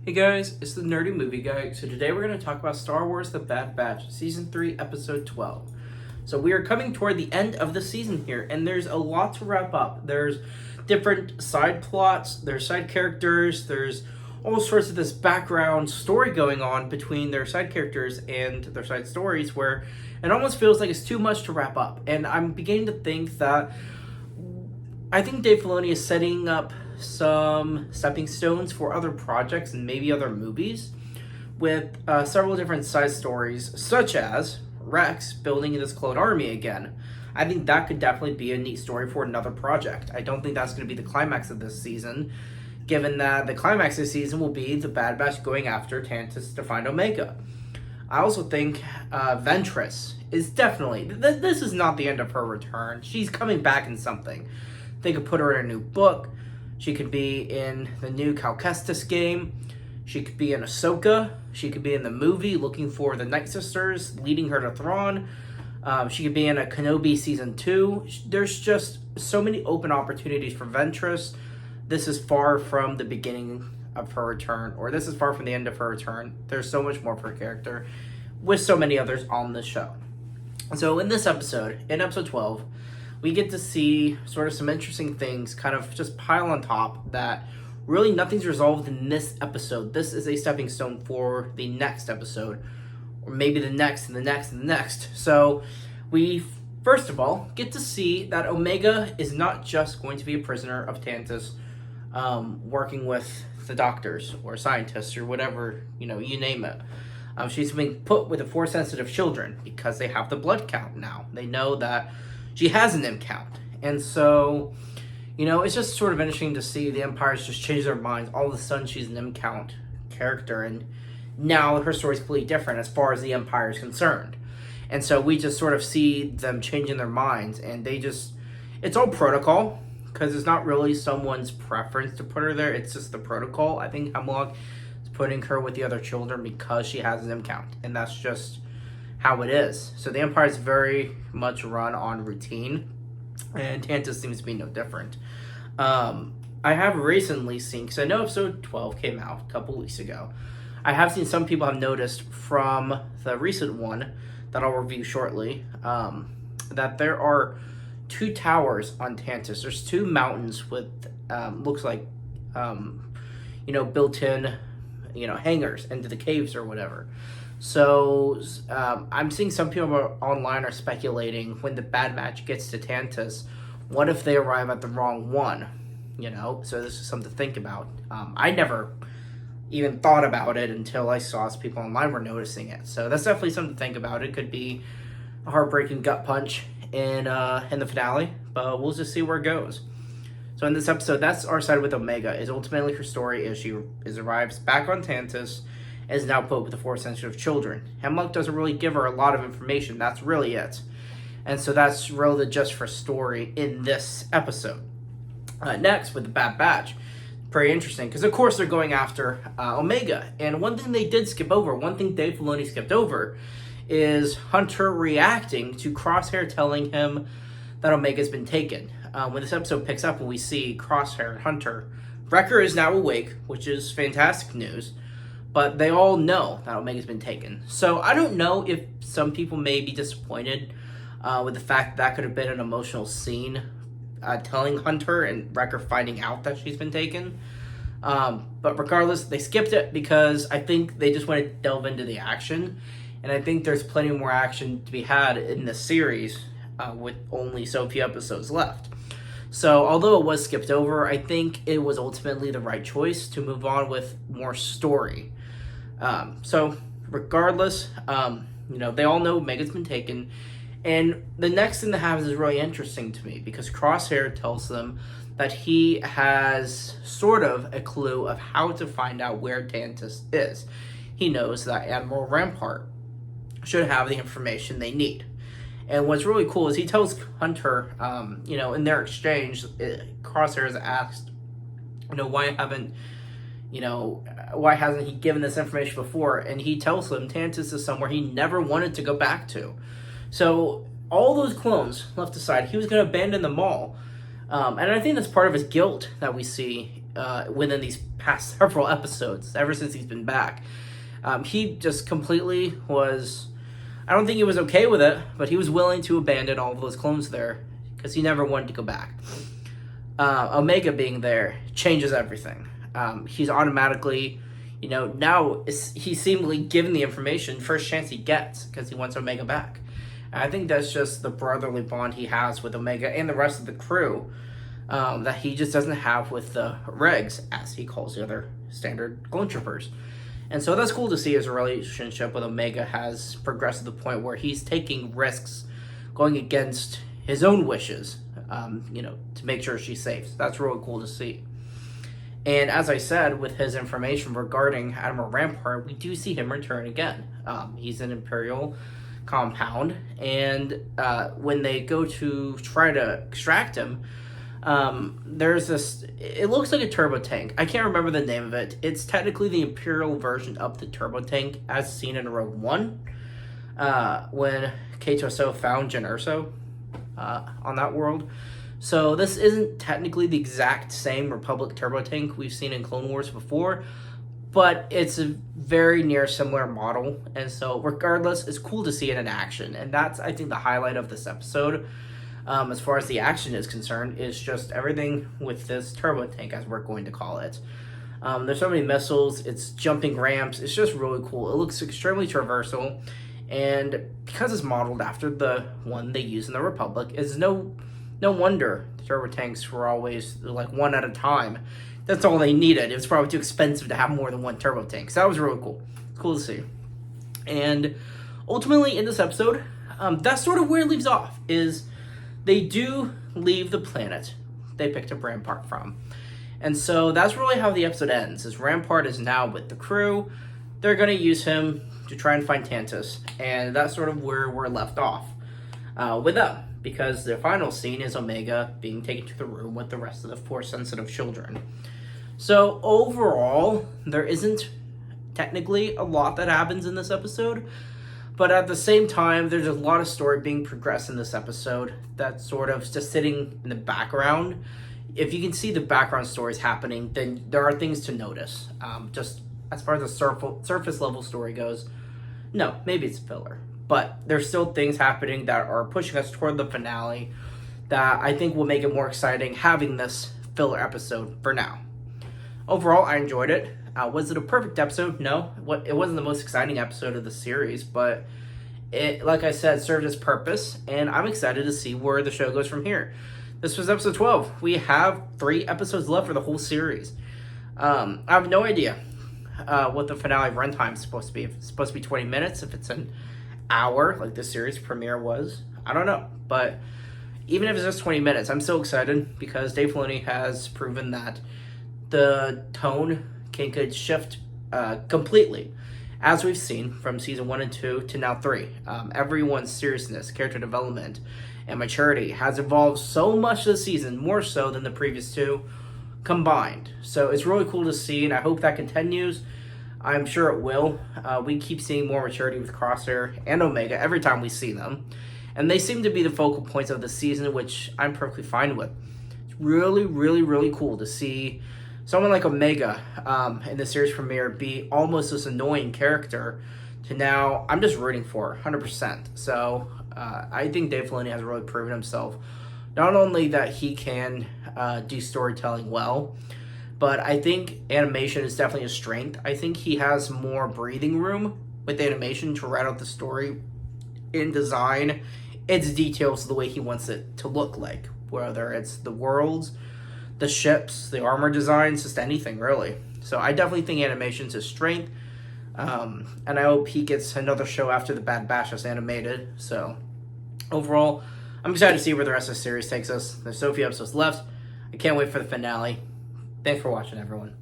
Hey guys, it's the Nerdy Movie Guy. So today we're going to talk about Star Wars The Bad Batch, Season 3, Episode 12. So we are coming toward the end of the season here, and there's a lot to wrap up. There's different side plots, there's side characters, there's all sorts of this background story going on between their side characters and their side stories where it almost feels like it's too much to wrap up. And I'm beginning to think that I think Dave Filoni is setting up some stepping stones for other projects and maybe other movies with several different side stories, such as Rex building this clone army again. I think that could definitely be a neat story for another project. I don't think that's going to be the climax of this season, given that the climax of the season will be the Bad Batch going after Tantus to find Omega. I also think Ventress is definitely... This is not the end of her return. She's coming back in something. They could put her in a new book. She could be in the new Cal Kestis game. She could be in Ahsoka. She could be in the movie looking for the Night Sisters, leading her to Thrawn. She could be in a Kenobi Season 2. There's just so many open opportunities for Ventress. This is far from the beginning of her return, or this is far from the end of her return. There's so much more for her character, with so many others on the show. So in this episode, in episode 12, we get to see sort of some interesting things kind of just pile on top that really nothing's resolved in this episode. This is a stepping stone for the next episode, or maybe the next and the next and the next. So we, first of all, get to see that Omega is not just going to be a prisoner of Tantus, working with the doctors or scientists or whatever, you name it. She's being put with the Force-sensitive children because they have the blood count now. They know that she has an M count. And so, it's just sort of interesting to see the Empires just change their minds. All of a sudden, she's an M count character, and now her story's completely different as far as the Empire is concerned. And so we just sort of see them changing their minds, and it's all protocol, because it's not really someone's preference to put her there. It's just the protocol. I think Hemlock is putting her with the other children because she has an M count, and that's just how it is. So the Empire is very much run on routine, and Tantus seems to be no different. I have recently seen, because I know episode 12 came out a couple weeks ago, I have seen some people have noticed from the recent one that I'll review shortly, that there are two towers on Tantus. There's two mountains with, looks like, built-in, hangars into the caves or whatever. So I'm seeing some people online are speculating when the Bad Batch gets to Tantus, what if they arrive at the wrong one? So this is something to think about. I never even thought about it until I saw people online were noticing it. So that's definitely something to think about. It could be a heartbreaking gut punch in the finale, but we'll just see where it goes. So in this episode, that's our side with Omega. Is ultimately her story is she arrives back on Tantus, is now put with the Force-sensitive children. Hemlock doesn't really give her a lot of information. That's really it. And so that's really just for story in this episode. Next, with the Bad Batch. Pretty interesting, because of course they're going after Omega. And one thing they did skip over, one thing Dave Filoni skipped over, is Hunter reacting to Crosshair telling him that Omega's been taken. When this episode picks up and we see Crosshair and Hunter, Wrecker is now awake, which is fantastic news. But they all know that Omega's been taken. So I don't know if some people may be disappointed with the fact that could have been an emotional scene, telling Hunter and Wrecker finding out that she's been taken. But regardless, they skipped it because I think they just want to delve into the action. And I think there's plenty more action to be had in the series with only so few episodes left. So although it was skipped over, I think it was ultimately the right choice to move on with more story. So regardless, they all know Omega's been taken. And the next thing that happens is really interesting to me because Crosshair tells them that he has sort of a clue of how to find out where Tantus is. He knows that Admiral Rampart should have the information they need. And what's really cool is he tells Hunter, in their exchange, Crosshair has asked, why hasn't he given this information before? And he tells him Tantus is somewhere he never wanted to go back to. So all those clones left aside, he was going to abandon them all. And I think that's part of his guilt that we see within these past several episodes, ever since he's been back. He just completely was, I don't think he was okay with it, but he was willing to abandon all of those clones there because he never wanted to go back. Omega being there changes everything. He's automatically, now he's seemingly given the information first chance he gets because he wants Omega back. And I think that's just the brotherly bond he has with Omega and the rest of the crew that he just doesn't have with the Regs, as he calls the other standard clone troopers. And so that's cool to see his relationship with Omega has progressed to the point where he's taking risks going against his own wishes, to make sure she's safe. So that's really cool to see. And as I said, with his information regarding Admiral Rampart, we do see him return again. He's an Imperial compound, and when they go to try to extract him, there's this, it looks like a turbo tank. I can't remember the name of it. It's technically the Imperial version of the turbo tank as seen in Rogue One, when K-2SO found Jyn Erso on that world. So this isn't technically the exact same Republic turbo tank we've seen in Clone Wars before, but it's a very near similar model, and so regardless, it's cool to see it in action, and that's, I think, the highlight of this episode. As far as the action is concerned, is just everything with this turbo tank, as we're going to call it. There's so many missiles, it's jumping ramps, it's just really cool. It looks extremely traversal, and because it's modeled after the one they use in the Republic, it's no wonder the turbo tanks were always like one at a time. That's all they needed. It was probably too expensive to have more than one turbo tank, so that was really cool. It's cool to see. And ultimately, in this episode, that's sort of where it leaves off, is they do leave the planet they picked up Rampart from. And so that's really how the episode ends, is Rampart is now with the crew. They're going to use him to try and find Tantus. And that's sort of where we're left off with them. Because the final scene is Omega being taken to the room with the rest of the Force-sensitive children. So overall, there isn't technically a lot that happens in this episode. But at the same time, there's a lot of story being progressed in this episode that's sort of just sitting in the background. If you can see the background stories happening, then there are things to notice. Just as far as the surface level story goes, no, maybe it's filler. But there's still things happening that are pushing us toward the finale that I think will make it more exciting having this filler episode for now. Overall, I enjoyed it. Was it a perfect episode? No. It wasn't the most exciting episode of the series, but it, like I said, served its purpose, and I'm excited to see where the show goes from here. This was episode 12. We have 3 episodes left for the whole series. I have no idea what the finale runtime is supposed to be. If it's supposed to be 20 minutes, if it's an hour, like the series premiere was, I don't know. But even if it's just 20 minutes, I'm so excited because Dave Filoni has proven that the tone could shift completely, as we've seen from season 1 and 2 to now 3. Everyone's seriousness, character development, and maturity has evolved so much this season, more so than the previous 2 combined. So it's really cool to see, and I hope that continues. I'm sure it will. We keep seeing more maturity with Crosshair and Omega every time we see them, and they seem to be the focal points of the season, which I'm perfectly fine with. It's really, really, really cool to see someone like Omega in the series premiere be almost this annoying character to now I'm just rooting for 100%. So I think Dave Filoni has really proven himself, not only that he can do storytelling well, but I think animation is definitely a strength. I think he has more breathing room with animation to write out the story in design its details the way he wants it to look like, whether it's the worlds, the ships, the armor designs, just anything really. So I definitely think animation's his strength, and I hope he gets another show after the Bad Batch is animated. So overall, I'm excited to see where the rest of the series takes us. There's so few episodes left. I can't wait for the finale. Thanks for watching, everyone.